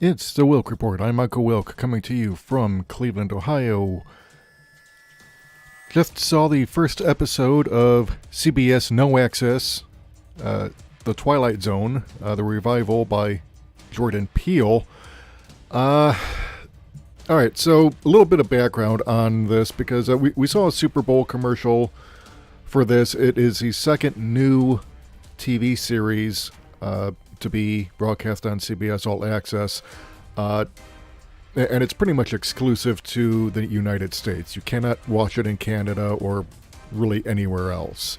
It's the Wilk Report. I'm Michael Wilk, coming to you from Cleveland, Ohio. Just saw the first episode of CBS No-Access, The Twilight Zone, the revival by Jordan Peele. Alright, so a little bit of background on this, because we saw a Super Bowl commercial for this. It is the second new TV series to be broadcast on CBS All Access, and it's pretty much exclusive to the United States. You cannot watch it in Canada or really anywhere else,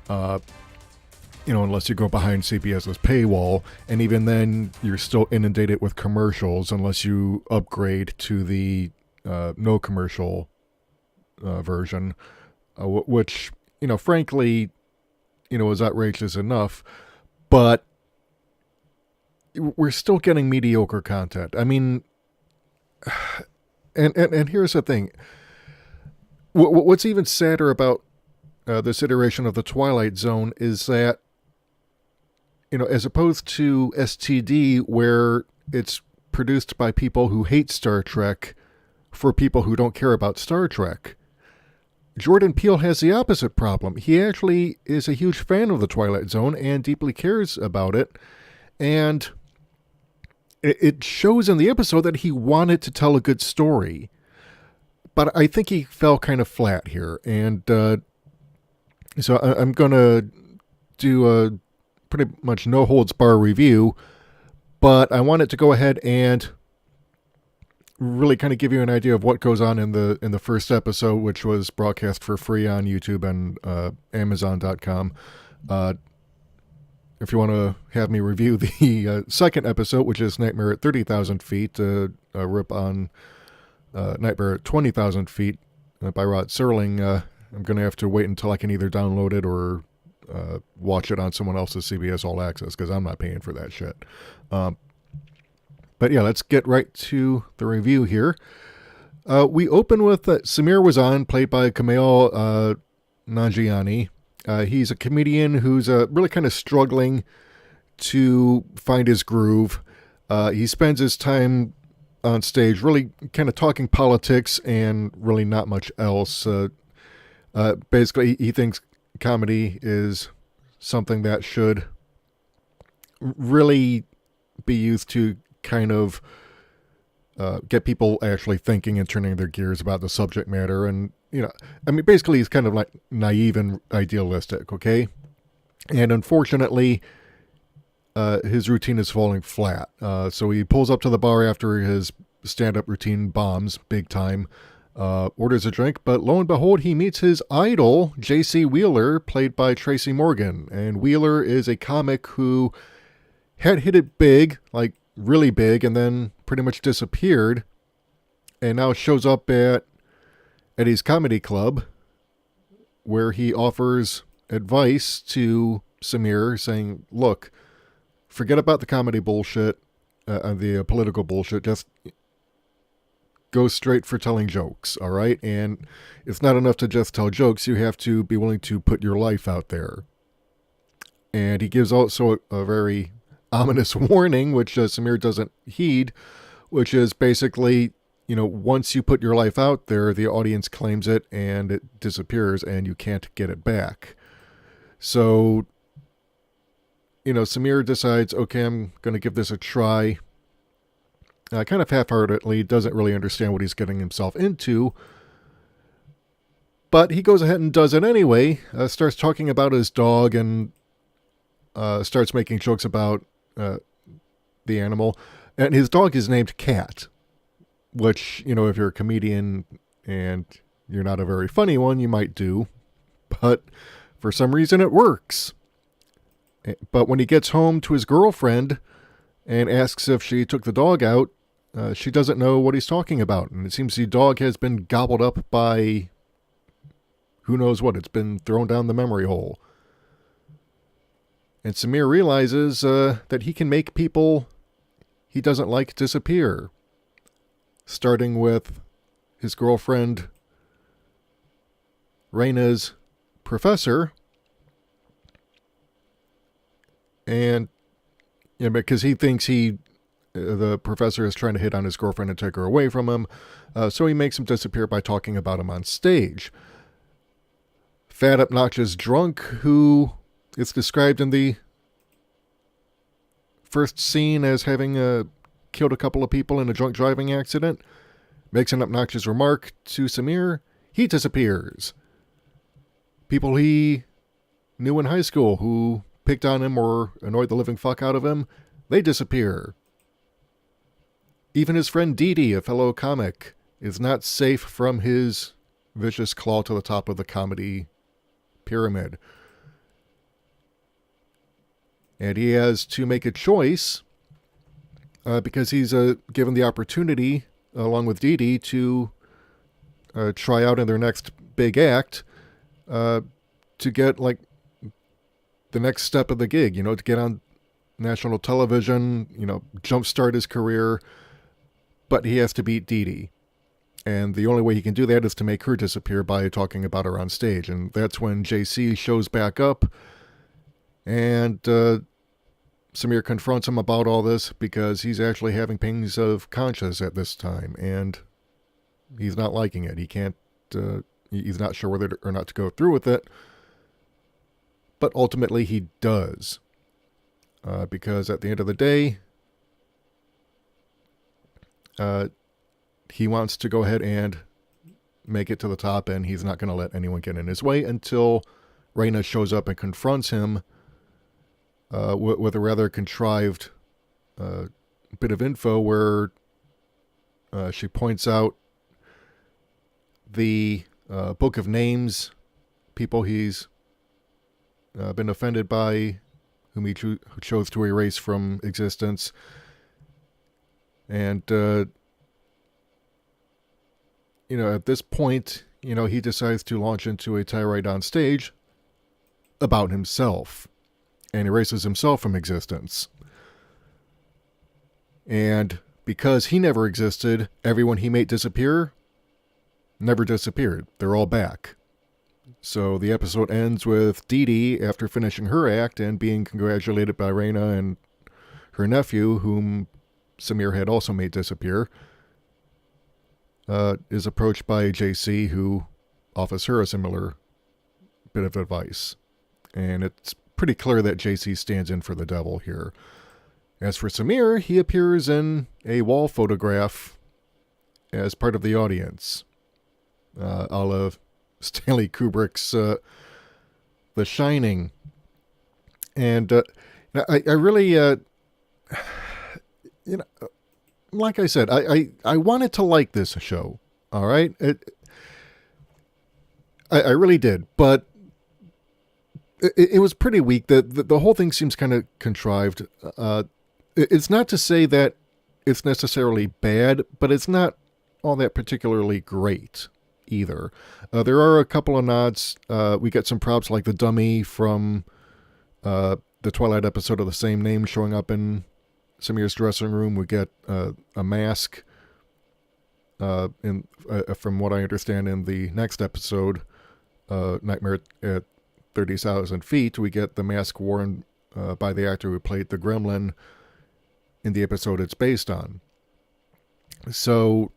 unless you go behind CBS's paywall, and even then you're still inundated with commercials unless you upgrade to the no commercial version, which, frankly, is outrageous enough, but we're still getting mediocre content. I mean, and here's the thing. What's even sadder about this iteration of the Twilight Zone is that, as opposed to STD, where it's produced by people who hate Star Trek for people who don't care about Star Trek, Jordan Peele has the opposite problem. He actually is a huge fan of the Twilight Zone and deeply cares about it, and it shows in the episode that he wanted to tell a good story, but I think he fell kind of flat here. And so I'm going to do a pretty much no holds bar review, but I wanted to go ahead and really kind of give you an idea of what goes on in the first episode, which was broadcast for free on YouTube and Amazon.com. If you want to have me review the second episode, which is Nightmare at 30,000 Feet, a rip on Nightmare at 20,000 Feet by Rod Serling, I'm going to have to wait until I can either download it or watch it on someone else's CBS All Access, because I'm not paying for that shit. But yeah, let's get right to the review here. We open with Samir Wazan, played by Kumail Nanjiani. He's a comedian who's really kind of struggling to find his groove. He spends his time on stage really kind of talking politics and really not much else. Basically, he thinks comedy is something that should really be used to kind of get people actually thinking and turning their gears about the subject matter. And basically he's kind of like naive and idealistic, okay? And unfortunately, his routine is falling flat. So he pulls up to the bar after his stand-up routine bombs big time, orders a drink, but lo and behold, he meets his idol, J.C. Wheeler, played by Tracy Morgan. And Wheeler is a comic who had hit it big, like really big, and then pretty much disappeared, and now shows up at his comedy club, where he offers advice to Samir, saying, look, forget about the comedy bullshit, the political bullshit, just go straight for telling jokes, all right? And it's not enough to just tell jokes, you have to be willing to put your life out there. And he gives also a very ominous warning, which Samir doesn't heed, which is basically, once you put your life out there, the audience claims it and it disappears and you can't get it back. So, Samir decides, okay, I'm going to give this a try. Kind of half-heartedly, doesn't really understand what he's getting himself into. But he goes ahead and does it anyway, starts talking about his dog and starts making jokes about the animal. And his dog is named Cat, which, if you're a comedian and you're not a very funny one, you might do. But for some reason it works. But when he gets home to his girlfriend and asks if she took the dog out, she doesn't know what he's talking about. And it seems the dog has been gobbled up by who knows what. It's been thrown down the memory hole. And Samir realizes that he can make people he doesn't like disappear. Starting with his girlfriend, Raina's professor. And because he thinks he the professor is trying to hit on his girlfriend and take her away from him, so he makes him disappear by talking about him on stage. Fat, obnoxious drunk who is described in the first scene as having killed a couple of people in a drunk driving accident makes an obnoxious remark to Samir. He disappears. People he knew in high school who picked on him or annoyed the living fuck out of him, they disappear. Even his friend Dee Dee, a fellow comic, is not safe from his vicious claw to the top of the comedy pyramid. And he has to make a choice because he's given the opportunity, along with Dee Dee, to try out in their next big act to get like the next step of the gig, to get on national television, jumpstart his career. But he has to beat Dee Dee. And the only way he can do that is to make her disappear by talking about her on stage. And that's when JC shows back up. And Samir confronts him about all this because he's actually having pangs of conscience at this time. And he's not liking it. He can't, he's not sure whether or not to go through with it. But ultimately he does. Because at the end of the day, he wants to go ahead and make it to the top, and he's not going to let anyone get in his way until Raina shows up and confronts him with a rather contrived bit of info where she points out the book of names, people he's been offended by, whom he chose to erase from existence. And, at this point, he decides to launch into a tirade on stage about himself and erases himself from existence. And because he never existed, everyone he made disappear never disappeared. They're all back. So the episode ends with Dee Dee, after finishing her act and being congratulated by Raina and her nephew, whom Samir had also made disappear, is approached by JC, who offers her a similar bit of advice. And it's pretty clear that JC stands in for the devil here. As for Samir, he appears in a wall photograph as part of the audience, a la Stanley Kubrick's The Shining. And I really, like I said, I wanted to like this show, all right? I really did, but it was pretty weak. The whole thing seems kind of contrived. It's not to say that it's necessarily bad, but it's not all that particularly great either. There are a couple of nods. We get some props like the dummy from the Twilight episode of the same name showing up in Samir's dressing room. We get a mask from what I understand in the next episode, Nightmare at 30,000 Feet. We get the mask worn by the actor who played the gremlin in the episode it's based on. So,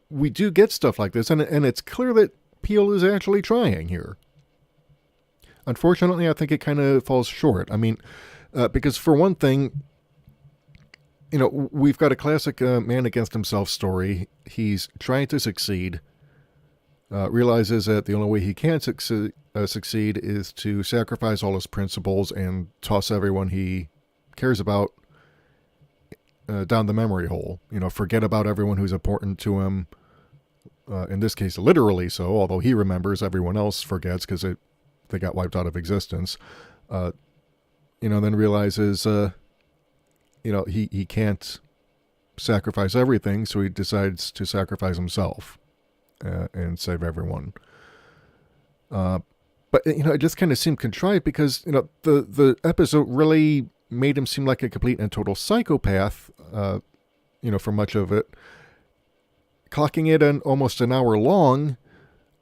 we do get stuff like this, and it's clear that Peele is actually trying here. Unfortunately, I think it kind of falls short. I mean, because for one thing, we've got a classic man against himself story. He's trying to succeed, realizes that the only way he can succeed is to sacrifice all his principles and toss everyone he cares about down the memory hole. Forget about everyone who's important to him. In this case, literally so, although he remembers, everyone else forgets because they got wiped out of existence. Then realizes, he can't sacrifice everything, so he decides to sacrifice himself and save everyone. But it just kind of seemed contrived because the episode really made him seem like a complete and total psychopath. For much of it, clocking it in almost an hour long.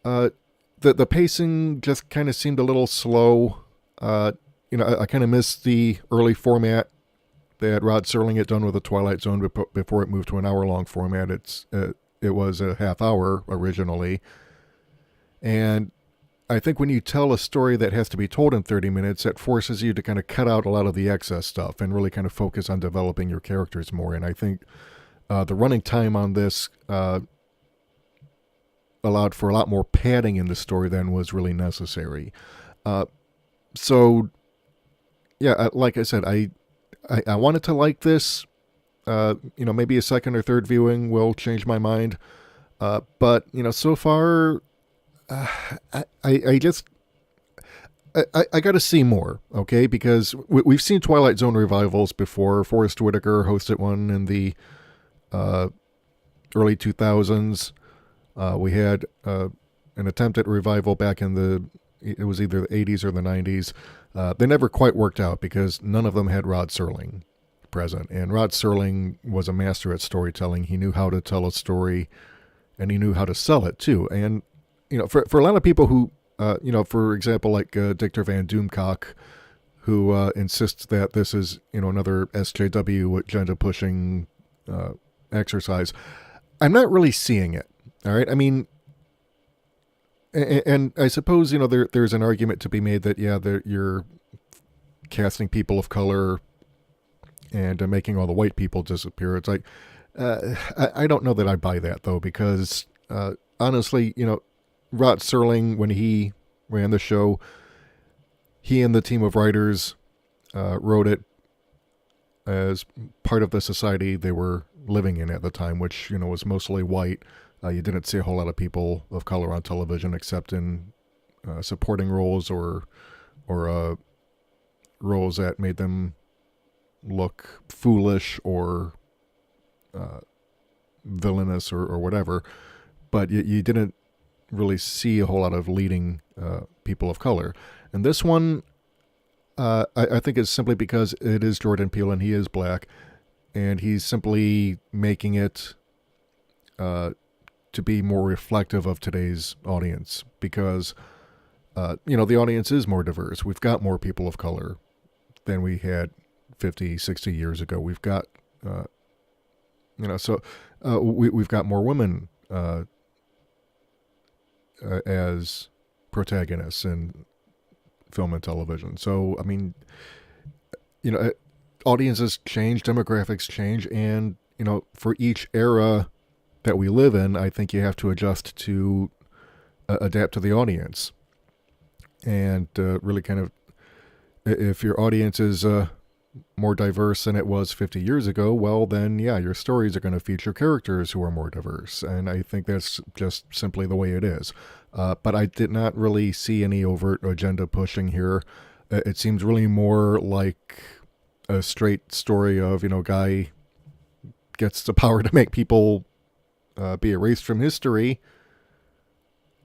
The pacing just kind of seemed a little slow. I kind of missed the early format that Rod Serling had done with the Twilight Zone before it moved to an hour-long format. It was a half hour originally, and I think when you tell a story that has to be told in 30 minutes, it forces you to kind of cut out a lot of the excess stuff and really kind of focus on developing your characters more. And I think the running time on this allowed for a lot more padding in the story than was really necessary. So, yeah, like I said, I wanted to like this. Maybe a second or third viewing will change my mind. But, so far, I got to see more, okay? Because we've seen Twilight Zone revivals before. Forrest Whitaker hosted one in the early 2000s. We had an attempt at revival back in it was either the 80s or the 90s. They never quite worked out because none of them had Rod Serling present. And Rod Serling was a master at storytelling. He knew how to tell a story, and he knew how to sell it too. And for a lot of people who, for example, like Dictor Van Doomcock, who insists that this is, another SJW agenda pushing exercise, I'm not really seeing it. All right. I mean, and I suppose, there's an argument to be made that, you're casting people of color and making all the white people disappear. It's like, I don't know that I buy that, though, because honestly, Rod Serling, when he ran the show, he and the team of writers wrote it as part of the society they were living in at the time, which, was mostly white. You didn't see a whole lot of people of color on television except in supporting roles or roles that made them look foolish or villainous or whatever. But you didn't really see a whole lot of leading people of color. And this one, I think it's simply because it is Jordan Peele and he is black, and he's simply making it to be more reflective of today's audience because, the audience is more diverse. We've got more people of color than we had 50, 60 years ago. We've got, we've got more women as protagonists in film and television. So, I mean, audiences change, demographics change, and, for each era that we live in, I think you have to adjust to adapt to the audience. And really kind of, if your audience is more diverse than it was 50 years ago, well, then, your stories are going to feature characters who are more diverse. And I think that's just simply the way it is. But I did not really see any overt agenda pushing here. It seems really more like a straight story of, guy gets the power to make people be erased from history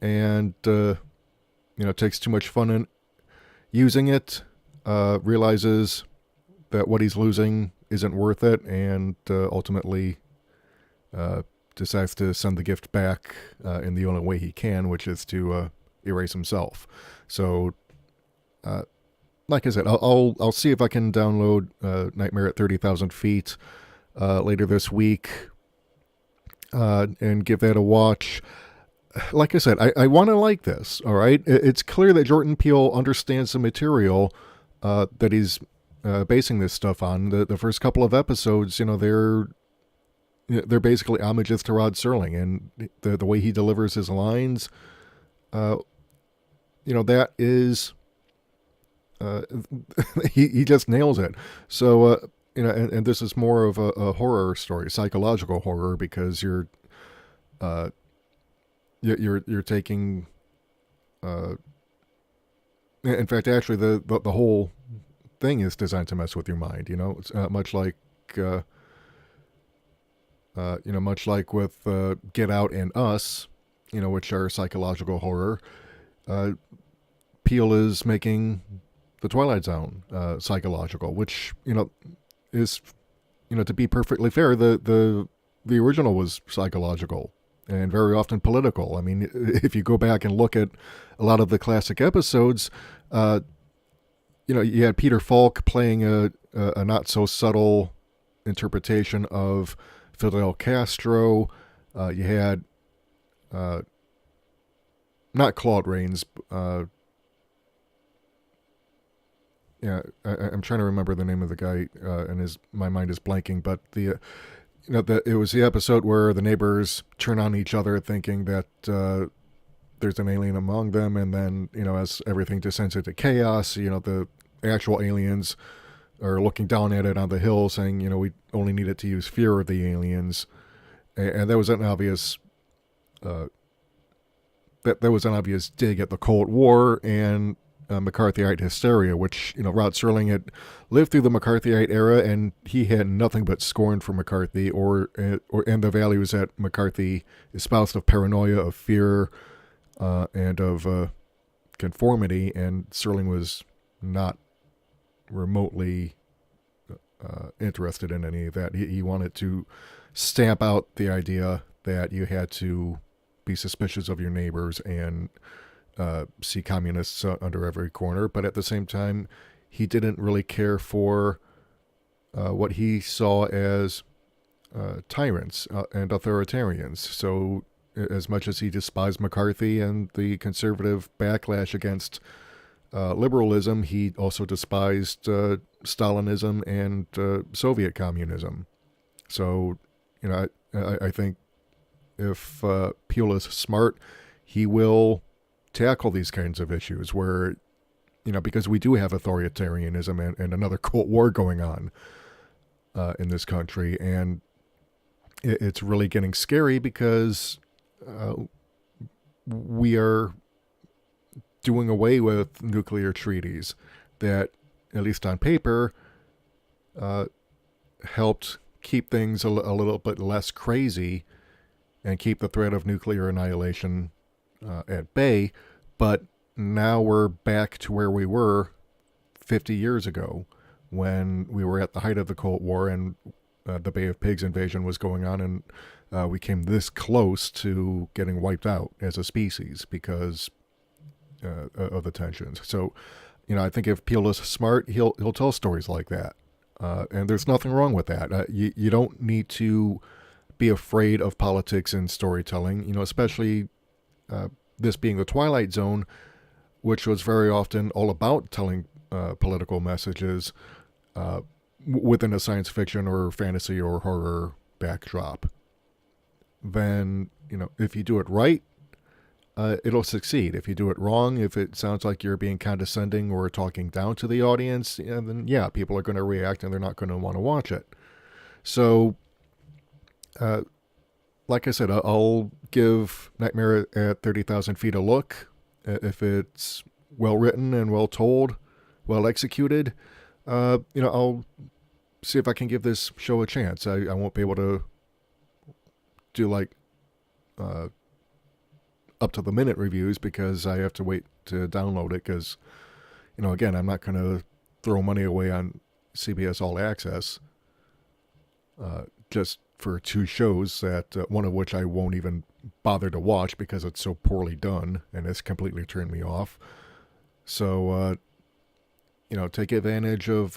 and, takes too much fun in using it, realizes that what he's losing isn't worth it, and ultimately decides to send the gift back in the only way he can, which is to erase himself. So, like I said, I'll see if I can download Nightmare at 30,000 Feet later this week and give that a watch. Like I said, I want to like this, all right? It's clear that Jordan Peele understands the material that he's basing this stuff on. The first couple of episodes, they're basically homages to Rod Serling, and the way he delivers his lines, that is, he just nails it. So, and this is more of a horror story, psychological horror, because you're taking, in fact, actually the whole thing is designed to mess with your mind. It's much like, much like with Get Out and Us, which are psychological horror. Peele is making the Twilight Zone psychological, which is, to be perfectly fair, the original was psychological and very often political. I mean, if you go back and look at a lot of the classic episodes, you had Peter Falk playing a not so subtle interpretation of Fidel Castro. You had not Claude Rains. I'm trying to remember the name of the guy, and my mind is blanking. But it was the episode where the neighbors turn on each other, thinking that there's an alien among them, and then as everything descends into chaos, the actual aliens are looking down at it on the hill, saying, we only needed to use fear of the aliens, and that was an obvious. That was an obvious dig at the Cold War and McCarthyite hysteria, which Rod Serling had lived through the McCarthyite era, and he had nothing but scorn for McCarthy and the values that McCarthy espoused of paranoia, of fear, and of conformity. And Serling was not remotely interested in any of that. He wanted to stamp out the idea that you had to be suspicious of your neighbors and see communists under every corner. But at the same time, he didn't really care for what he saw as tyrants and authoritarians. So as much as he despised McCarthy and the conservative backlash against liberalism, he also despised Stalinism and Soviet communism. So, I think if Peele is smart, he will tackle these kinds of issues where, because we do have authoritarianism and another Cold War going on in this country. And it's really getting scary because we are doing away with nuclear treaties that, at least on paper, helped keep things a little bit less crazy and keep the threat of nuclear annihilation at bay. But now we're back to where we were 50 years ago when we were at the height of the Cold War and the Bay of Pigs invasion was going on, and we came this close to getting wiped out as a species because of the tensions. So, I think if Peele is smart, he'll tell stories like that. And there's nothing wrong with that. You don't need to be afraid of politics in storytelling, especially this being the Twilight Zone, which was very often all about telling political messages within a science fiction or fantasy or horror backdrop. Then, if you do it right, it'll succeed. If you do it wrong, if it sounds like you're being condescending or talking down to the audience, then people are going to react and they're not going to want to watch it. So, like I said, I'll give Nightmare at 30,000 Feet a look. If it's well written and well told, well executed, I'll see if I can give this show a chance. I won't be able to do like up to the minute reviews because I have to wait to download it because, again, I'm not going to throw money away on CBS All Access just for two shows that one of which I won't even bother to watch because it's so poorly done and it's completely turned me off. So, take advantage of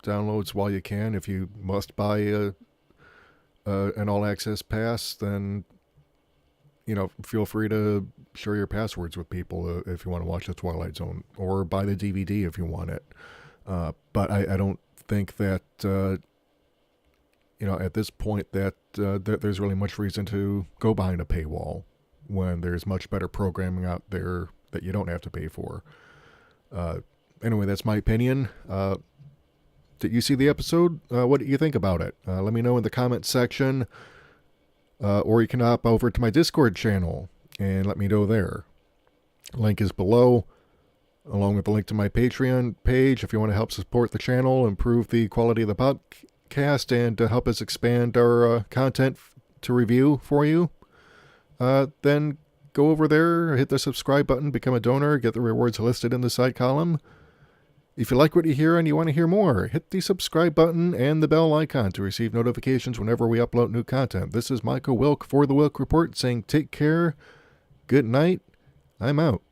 downloads while you can. If you must buy an All Access pass, then feel free to share your passwords with people if you want to watch The Twilight Zone, or buy the DVD if you want it. But I don't think that, at this point that there's really much reason to go behind a paywall when there's much better programming out there that you don't have to pay for. Anyway, that's my opinion. Did you see the episode? What do you think about it? Let me know in the comments section. Or you can hop over to my Discord channel and let me know there. Link is below, along with the link to my Patreon page if you want to help support the channel, improve the quality of the podcast, and to help us expand our content to review for you. Then go over there, hit the subscribe button, become a donor, get the rewards listed in the side column. If you like what you hear and you want to hear more, hit the subscribe button and the bell icon to receive notifications whenever we upload new content. This is Michael Wilk for The Wilk Report saying take care, good night, I'm out.